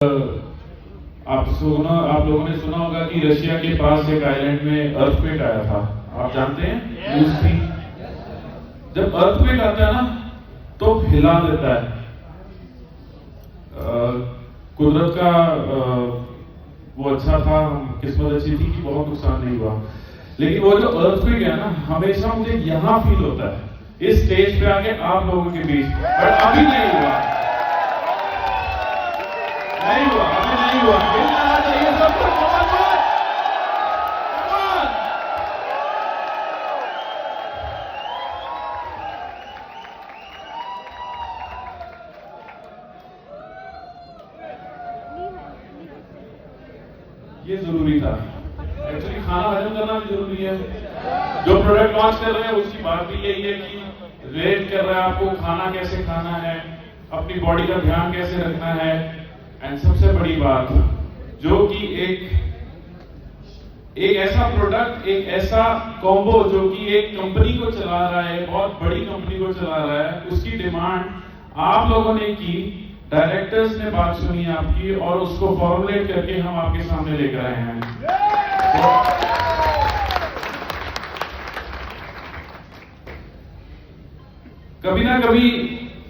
आप लोगों ने सुना होगा कि रशिया के पास एक आइलैंड में अर्थक्वेक आया था। आप जानते हैं न्यूज़ थी। जब अर्थक्वेक आता है ना तो हिला देता है। कुदरत का वो अच्छा था, किस्मत अच्छी थी कि बहुत नुकसान नहीं हुआ। लेकिन वो जो अर्थक्वेक है ना, हमेशा मुझे यहाँ फील होता है इस स्टेज पे आके आप लोगों के बीच, बट अभी नहीं हुआ, अभी नहीं हुआ। मिलना चाहिए सबको। ये जरूरी था। एक्चुअली खाना हजम करना भी जरूरी है। जो प्रोडक्ट लॉन्च कर रहे हैं उसकी बात भी यही है कि रेट कर रहा है आपको खाना कैसे खाना है, अपनी बॉडी का ध्यान कैसे रखना है। एंड सबसे बड़ी बात जो कि एक ऐसा प्रोडक्ट, एक ऐसा कॉम्बो जो कि एक कंपनी को चला रहा है, बहुत बड़ी कंपनी को चला रहा है, उसकी डिमांड आप लोगों ने की, डायरेक्टर्स ने बात सुनी आपकी और उसको फॉर्मुलेट करके हम आपके सामने लेकर आए हैं। कभी ना कभी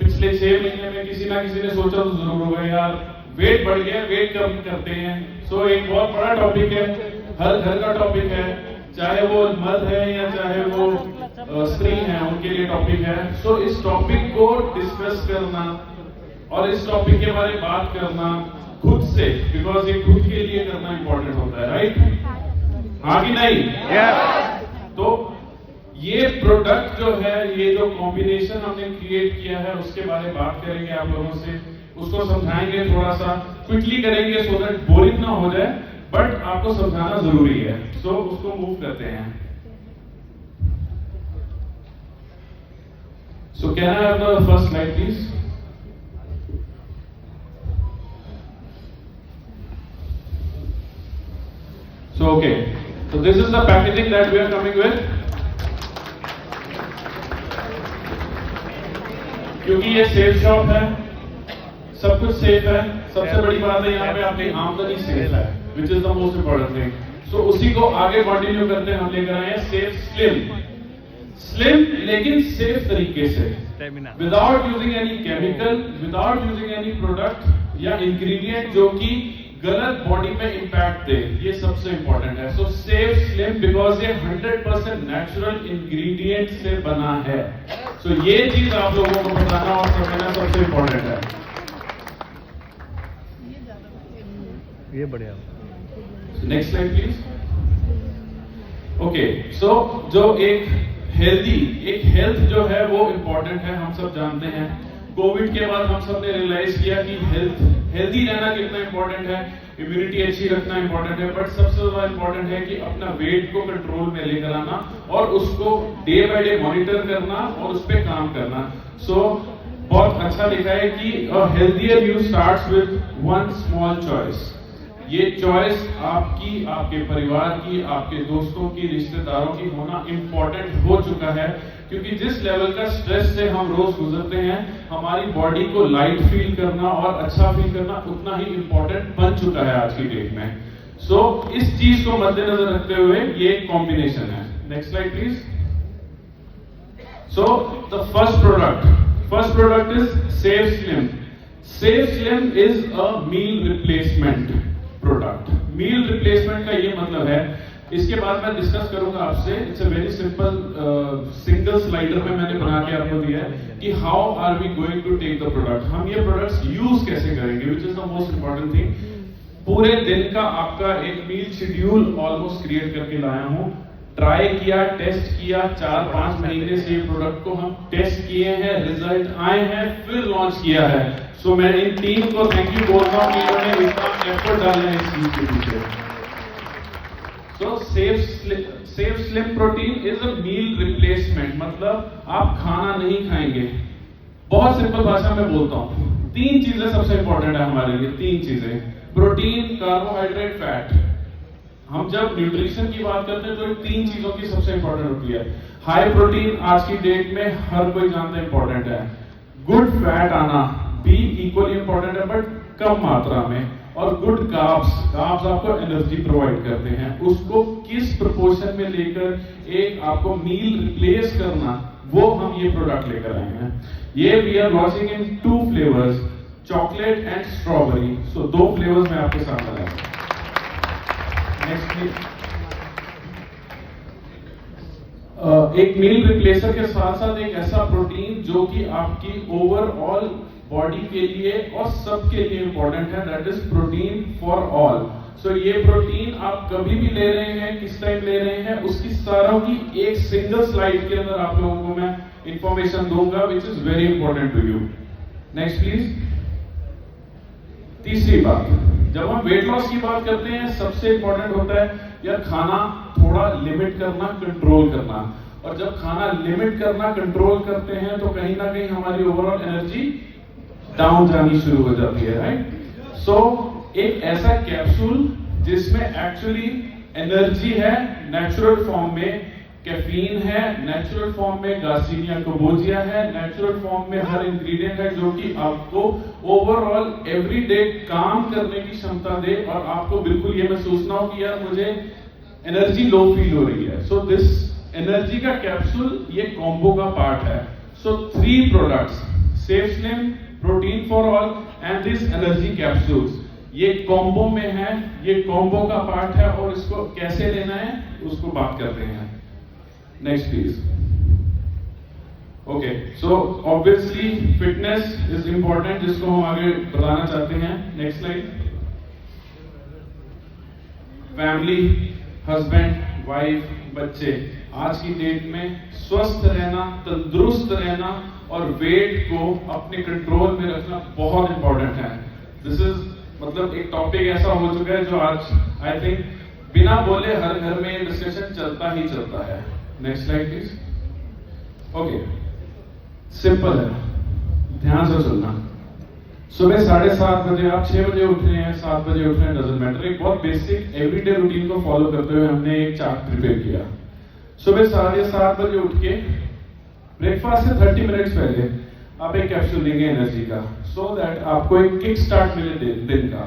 पिछले 6 महीने में किसी ना किसी ने सोचा तो जरूर होगा यार वेट बढ़ गया, वेट कम करते हैं। सो एक बहुत बड़ा टॉपिक है, हर घर का टॉपिक है, चाहे वो मर्द है या चाहे वो स्त्री है, उनके लिए टॉपिक है। सो इस टॉपिक को डिस्कस करना और इस टॉपिक के बारे में बात करना खुद से, बिकॉज ये खुद के लिए करना इंपॉर्टेंट होता है, राइट? हाँ कि नहीं? तो ये प्रोडक्ट जो है, ये जो कॉम्बिनेशन हमने क्रिएट किया है, उसके बारे में बात करेंगे आप लोगों से, उसको समझाएंगे, थोड़ा सा क्विकली करेंगे सो दैट बोरिंग ना हो जाए, बट आपको समझाना जरूरी है। सो उसको मूव करते हैं। So can I have the first slide please? So okay, so this is the packaging that we are coming with. क्योंकि ये सेफ शॉप है, सब कुछ सेफ है, सबसे बड़ी बात है यहाँ पे आपकी आमदनी सेफ है, which is the most important thing. So उसी को आगे कंटिन्यू करते हम लेकर आए हैं सेफ स्लिम लेकिन सेफ तरीके से, without using any chemical, without using any product या इंग्रेडिएंट जो कि गलत बॉडी में इंपैक्ट दे। ये सबसे इंपॉर्टेंट है। सो सेफ स्लिम बिकॉज ये 100% नेचुरल इंग्रेडिएंट से बना है। सो ये चीज आप लोगों को बताना और समझना सबसे इंपॉर्टेंट है। ये बढ़िया। Next slide please. ओके, सो जो एक हेल्थ जो है वो इंपॉर्टेंट है, हम सब जानते हैं। कोविड के बाद हम सब ने रियलाइज किया कि हेल्दी रहना कितना इंपॉर्टेंट है, इम्यूनिटी अच्छी रखना इंपॉर्टेंट है, बट सबसे ज्यादा इंपॉर्टेंट है कि अपना वेट को कंट्रोल में लेकर आना और उसको डे बाय डे मॉनिटर करना और उस पर काम करना। सो बहुत अच्छा लिखा है कि healthier you starts with one small choice. ये चॉइस आपकी, आपके परिवार की, आपके दोस्तों की, रिश्तेदारों की होना इंपॉर्टेंट हो चुका है, क्योंकि जिस लेवल का स्ट्रेस से हम रोज गुजरते हैं, हमारी बॉडी को लाइट फील करना और अच्छा फील करना उतना ही इंपॉर्टेंट बन चुका है आज की डेट में। सो इस चीज को मद्देनजर रखते हुए ये एक कॉम्बिनेशन है। Next slide please. So the first product is Safe Slim. Safe Slim is a meal replacement product. Meal replacement का ये मतलब है, इसके बाद मैं डिस्कस करूंगा आपसे। It's a very simple single slider में मैंने बना के आपको दिया है कि how are we going to take the product, हम ये प्रोडक्ट्स यूज कैसे करेंगे, which is the most important thing. पूरे दिन का आपका एक मील शेड्यूल ऑलमोस्ट क्रिएट करके लाया हूं। ट्राई किया, टेस्ट किया, 4-5 महीने से ये प्रोडक्ट को हम टेस्ट किए हैं, रिजल्ट आए हैं, फिर लॉन्च किया है। सो मैं इन टीम को थैंक यू बोल रहा हूं कि इन्होंने इतना एफर्ट डाला है इस चीज के पीछे। So safe slim protein is a meal replacement, मतलब आप खाना नहीं खाएंगे। बहुत सिंपल भाषा में बोलता हूं, 3 चीजें सबसे इंपॉर्टेंट है हमारे लिए। 3 चीजें, प्रोटीन, कार्बोहाइड्रेट, फैट। हम जब न्यूट्रिशन की बात करते हैं तो 3 चीजों की सबसे इंपॉर्टेंट होती है। हाई प्रोटीन आज की डेट में हर कोई जानता है इंपॉर्टेंट है। गुड फैट आना भी इक्वली इंपॉर्टेंट है, बट कम मात्रा में। और गुड कार्ब्स आपको एनर्जी प्रोवाइड करते हैं, उसको किस प्रोपोर्शन में लेकर एक आपको मील रिप्लेस करना, वो हम ये प्रोडक्ट लेकर आए हैं। ये we are launching in 2 flavours, chocolate and strawberry. So 2 flavours में आपके सामने लाया। Next please. एक मील रिप्लेसर के साथ साथ एक ऐसा प्रोटीन जो कि आपकी ओवरऑल बॉडी के लिए और सबके लिए इंपॉर्टेंट है, that is protein for all. So ये प्रोटीन आप कभी भी ले रहे हैं, किस टाइम ले रहे हैं, उसकी सारों की एक सिंगल स्लाइड के अंदर आप लोगों को मैं इंफॉर्मेशन दूंगा, which is very important to you. Next please. तीसरी बात, जब हम वेट लॉस की बात करते हैं, सबसे इंपॉर्टेंट होता है यार खाना थोड़ा लिमिट करना, कंट्रोल करना। और जब खाना लिमिट करना, कंट्रोल करते हैं तो कहीं ना कहीं हमारी ओवरऑल एनर्जी डाउन जानी शुरू हो जाती है, राइट। सो एक ऐसा कैप्सूल जिसमें एक्चुअली एनर्जी है, नेचुरल फॉर्म में कैफीन है, नेचुरल फॉर्म में गार्सिनिया कोबोजिया है, नेचुरल फॉर्म में हर इंग्रेडिएंट है जो कि आपको ओवरऑल एवरीडे काम करने की क्षमता दे और आपको बिल्कुल ये महसूस ना हो कि यार मुझे एनर्जी लो फील हो रही है। सो दिस एनर्जी का कैप्सूल ये कॉम्बो का पार्ट है। सो 3 products, safe slim, protein for all and this energy capsules, ये कॉम्बो में है, ये कॉम्बो का पार्ट है और इसको कैसे लेना है उसको बात करते हैं। Next please. Okay, so obviously fitness is important, जिसको हम आगे बताना चाहते हैं। Next slide. Family, husband, wife, बच्चे आज की डेट में स्वस्थ रहना, तंदुरुस्त रहना और वेट को अपने कंट्रोल में रखना बहुत इंपॉर्टेंट है। दिस इज मतलब एक टॉपिक ऐसा हो चुका है जो आज आई थिंक बिना बोले हर घर में डिस्कशन चलता ही चलता है। Next slide please. Okay, simple है, ध्यान से सुनना। सुबह 7:30 बजे आप 6 बजे उठ रहे हैं, 7 बजे उठ रहे हैं, डजंट मैटर। एक बहुत बेसिक एवरीडे रूटीन को फॉलो करते हुए हमने एक चार्ट प्रिपेयर किया। सुबह 7:30 बजे उठ के ब्रेकफास्ट से 30 मिनट्स पहले आप एक कैप्सूल लेंगे एनर्जी का, सो दैट आपको एक किक स्टार्ट मिले दिन का।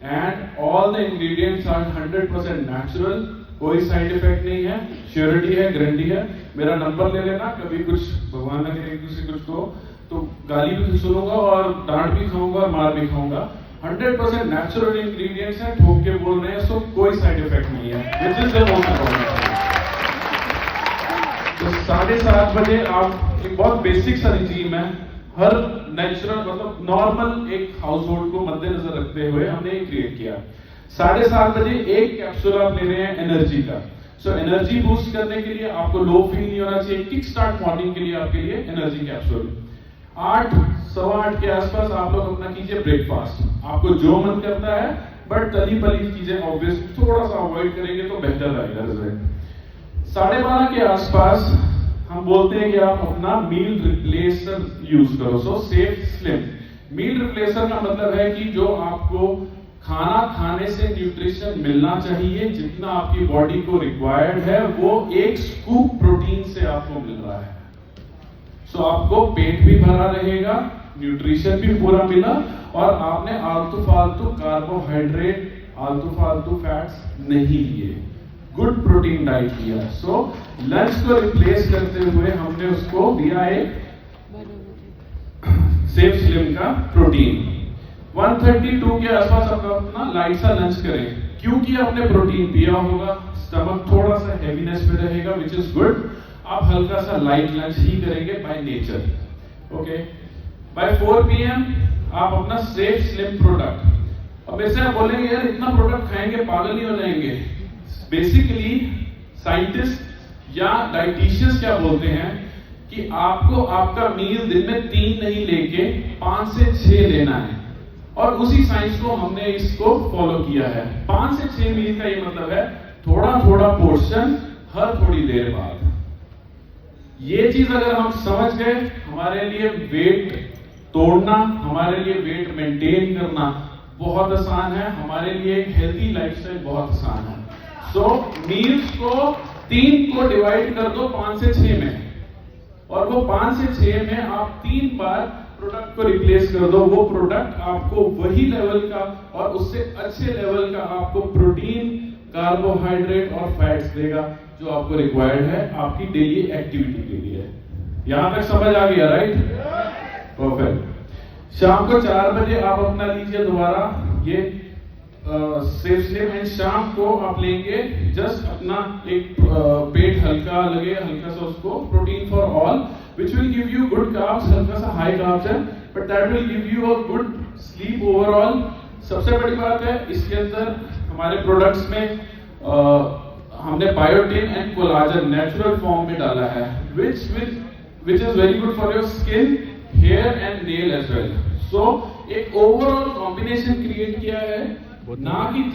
And all the ingredients are 100% natural, कोई साइड इफेक्ट नहीं है, श्योरिटी है, गारंटी है। मेरा नंबर ले लेना, कभी कुछ भगवान ना करे किसी कुछ को तो गाली भी सुनूंगा और डांट भी खाऊंगा और मार भी खाऊंगा। 100% नेचुरल इंग्रेडिएंट्स हैं, ठोक के बोल रहे हैं, सो कोई साइड इफेक्ट नहीं है, विच इज द मोस्ट इंपॉर्टेंट। तो 7:30 बजे आप एक बहुत बेसिक सा रिजीम है, हर नेचुरल मतलब नॉर्मल एक हाउस होल्ड को मद्देनजर रखते हुए हमने ये क्रिएट किया। 7:30 बजे एक कैप्सूल आप ले रहे हैं एनर्जी का। सो एनर्जी बूस्ट करने के लिए आपको लो फील नहीं होना चाहिए, किक स्टार्ट मॉर्निंग के लिए आपके लिए एनर्जी कैप्सूल। 8, सवा 8 के आसपास आप लोग अपना कीजिए ब्रेकफास्ट। आपको जो मन करता है, बट तली पली चीजें ऑब्वियस थोड़ा सा अवॉइड करेंगे तो बेहतर रहेगा रिजल्ट। 12:30 के आसपास हम बोलते हैं कि आप अपना मील रिप्लेसर यूज करो। सो सेफ स्लिम मील रिप्लेसर का मतलब है कि जो आपको खाना खाने से न्यूट्रिशन मिलना चाहिए, जितना आपकी बॉडी को रिक्वायर्ड है, वो एक स्कूप प्रोटीन से आपको मिल रहा है। सो आपको पेट भी भरा रहेगा, न्यूट्रिशन भी पूरा मिला और आपने आलतू फालतू कार्बोहाइड्रेट, आलतू फालतू फैट्स नहीं लिए, गुड प्रोटीन डाइट लिया। सो लंच को रिप्लेस करते हुए हमने उसको दिया एक सेफ स्लिम का प्रोटीन। 1:32 के आसपास आप अपना लाइट सा लंच करें, क्योंकि आपने प्रोटीन पिया होगा, स्टमक थोड़ा सा हैवीनेस में रहेगा, विच इज गुड। आप हल्का सा लाइट लंच ही करेंगे by nature. Okay, by 4 PM आप अपना सेफ स्लिम प्रोडक्ट। अब ऐसे आप बोलेंगे यार इतना प्रोडक्ट खाएंगे पागल ही हो जाएंगे। बेसिकली साइंटिस्ट या डाइटिशियंस क्या बोलते हैं कि आपको आपका मील दिन में 3 नहीं लेके 5 से 6 लेना है, और उसी साइंस को हमने इसको फॉलो किया है। 5 से 6 मील का ये मतलब है थोड़ा थोड़ा पोर्शन हर थोड़ी देर बाद। ये चीज अगर हम समझ गए, हमारे लिए वेट तोड़ना, हमारे लिए वेट मेंटेन करना बहुत आसान है, हमारे लिए एक हेल्दी लाइफस्टाइल बहुत आसान है। सो मील्स को 3 को डिवाइड कर दो 5 से 6 में, और वो 5 से 6 में आप 3 बार प्रोडक्ट को रिप्लेस कर दो, वो प्रोडक्ट आपको वही लेवल का और उससे अच्छे लेवल का आपको प्रोटीन, कार्बोहाइड्रेट और फैट्स देगा जो आपको रिक्वायर्ड है आपकी डेली एक्टिविटी के लिए। यहां तक समझ आ गया, राइट? परफेक्ट। शाम को 4 बजे आप अपना लीजिए दोबारा ये सेफ स्लिम, एंड शाम को आप लेंगे जस्ट अपना एक पेट हल्का लगे, हल्का सा उसको protein for all which will give you good carbs, हल्का सा हाई carbs है, but that will give you a good sleep overall। सबसे बड़ी बात है इसके अंदर हमारे प्रोडक्ट्स में हमने biotin and collagen natural form में डाला है, which is very good for your skin, hair and nail as well। So एक ओवरऑल कॉम्बिनेशन क्रिएट किया है, ना कि